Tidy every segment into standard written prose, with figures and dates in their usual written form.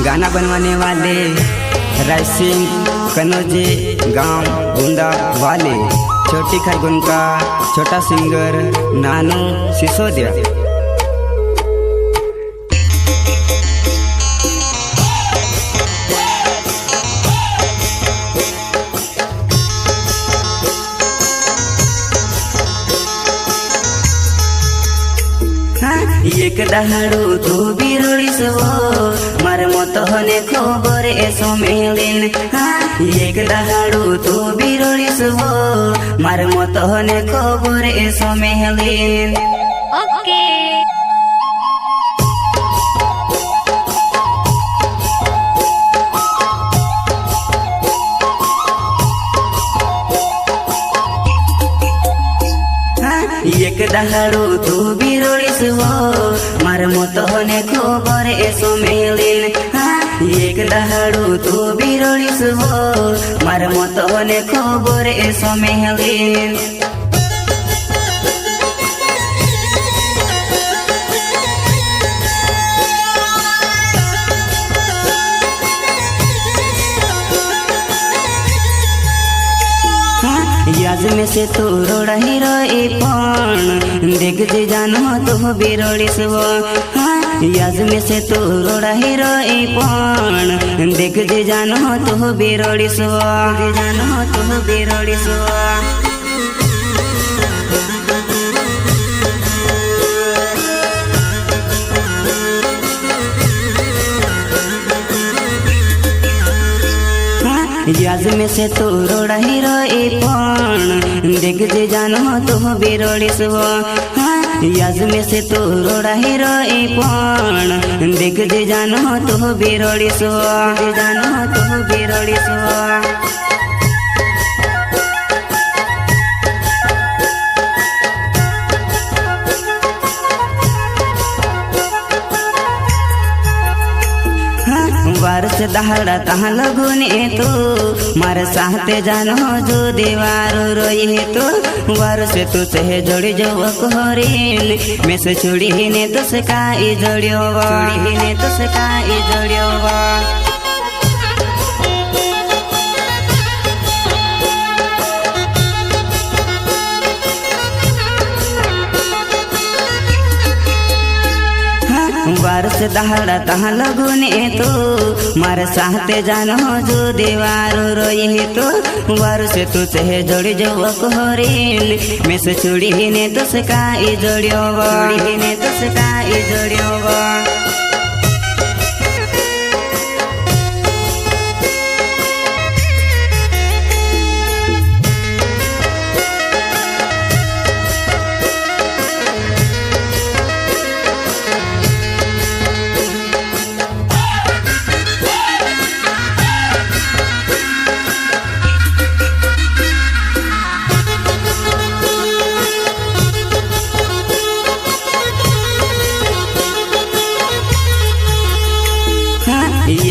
गाना बनवाने वाले रायसिंह कनौजे गांव गुंदा वाले छोटी खरगोन का छोटा सिंगर नानू सिसोदिया। एक दहाड़ू तू बिरोड़ीस वो मार मत हने खबर एसो मेलिन। एक दहाड़ू तू बिरोड़ीस वो मार मत हने खबर एसो मेलिन। ओके एक दहाड़ू तू बिरोड़ीस वो मार मत हने खबर एसो मेलिन। एक दहाड़ू तू बिरोड़ीस वो मार मत हने खबर एसो मेलिन। याज में से तू रोड़ा ही रोई पण देख जे जानो तो बिरोड़ीस वो। याज में से तू रोड़ा ही रोई पण देख जे जानो तो बिरोड़ीस वो। जानो तो बिरोड़ीस वो। याज में से तू रोड़ा ही रोई पण देख जे जानो तो बिरोड़ीस वो। याज में से तू रोड़ा ही रोई पण देख जे जानो तो बिरोड़ीस वो। जानो तो बिरोड़ीस वो। वारस दहाड़ा तहाँ लगुने तो मार साहते जानो जो दीवार रोई तो वारस तू से जोड़ी जो कोहरीन में से छुड़ी ने तो से काई जोड़ियो छुड़ी ने तो से काई जोड़ियो। वारस दहाड़ा तहाँ लगुने तो मार साहते जानो जो दीवार रोई तो वारस तू से जोड़ी जो कोहरीन में से छुड़ी ने तो से काई जोड़ियो छुड़ी ने तो से काई जोड़ियो।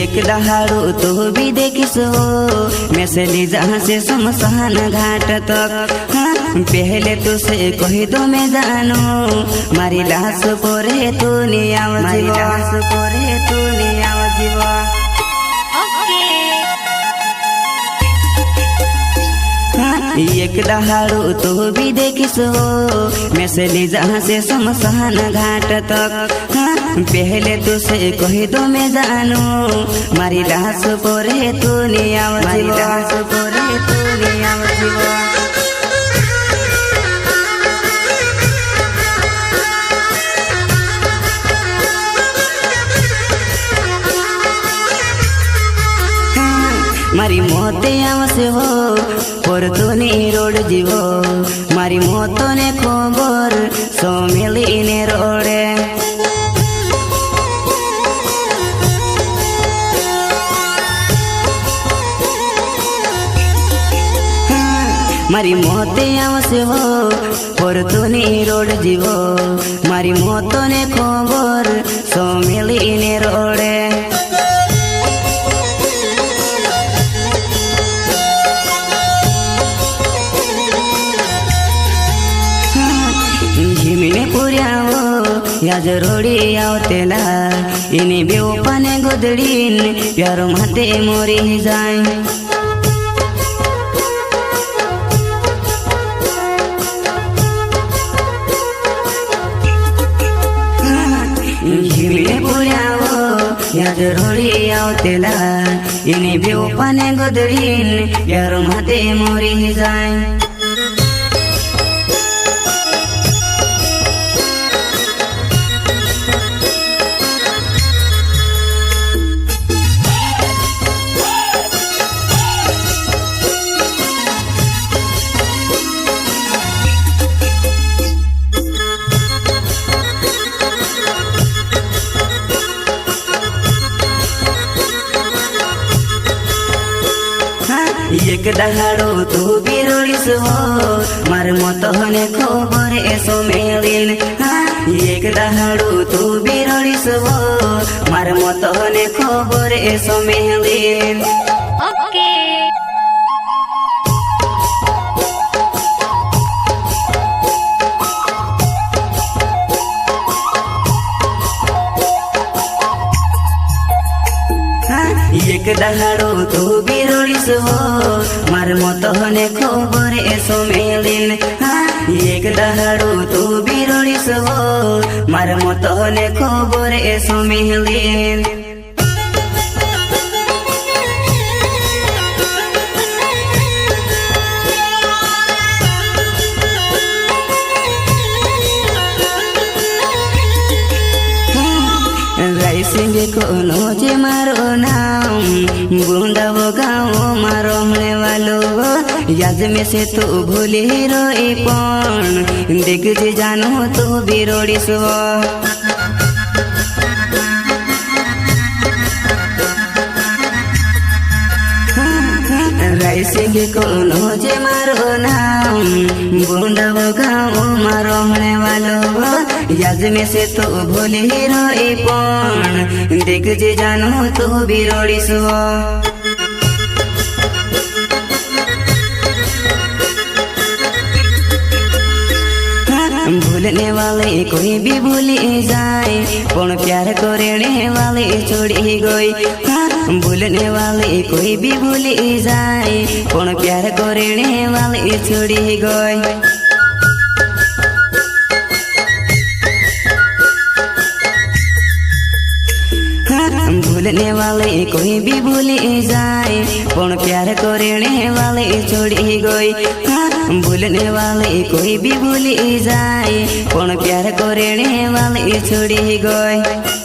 एक दहाड़ू तो भी देखिसो मैं से ली जहाँ से शमशान घाट तक। पहले तो से कही दो मैं जानो मारी लाश पोरे तू नहीं आव जीवा। मारी लाश पोरे तू नहीं आव जीवा। एक दहाड़ू तो भी देखिसो मैं से ली जहाँ से शमशान घाट तक। पहले तो से कही दो मैं जानो मारी लाश पोरे तू नहीं आव जीवा। मारी लाश पोरे तू नहीं आव जीवा। मारी मोते आवसे हो पर तू नहीं रोड जीवो मारी मोतो ने खबर सो मिली ने रोडे। मारी मोते आवसे हो पर तू नहीं रोड जीवो मारी मोतो ने खबर सो मिली ने रोडे। झिमिने पुर्या हो याज रोडी आवतेला इनी बेवपाने गोदडीन प्यारो माते मोरी जाय हिमले पुऱ्यावो याज रोडी आवतेला इनी बेवपाने गोदडीन प्यारो माते मोरी जाय एक दहाडो तू बिरोडीस हो मार मत हने खबर एसो मेलिन एक दहाडो तू बिरोडीस हो मार मत हने खबर एसो मेलिन ओके एक दहाडो तू बिरोडीस हो मार मत हने खबर एसो मेलिन एक दहाडो तू बिरोडीस हो मार मत हने खबर एसो मेलिन राइसिंगे कोनो जे मारो नाम बुंदावो गाँव मारो हमने वालो याद में से तो भूली रोए पण देख जे जानो तो बिरोड़ी सो राइसिंगे कोनो जे मारो नाम बुंदावो गाँव मारो हमने वालो याद में से तो भूली रोए पण देख जे जानो तो बिरोड़ी सो भूलने वाले कोई भी भूली जाए पण प्यार करने वाले छोड़ी गई भूलने वाले कोई भी भूली जाए पण प्यार करने वाले छोड़ी गई भूलने वाले कोई भी भूली जाए पण प्यार करने वाले छोड़ी गई भूलने वाले कोई भी भूली जाए पण प्यार करने वाले छोड़ी गई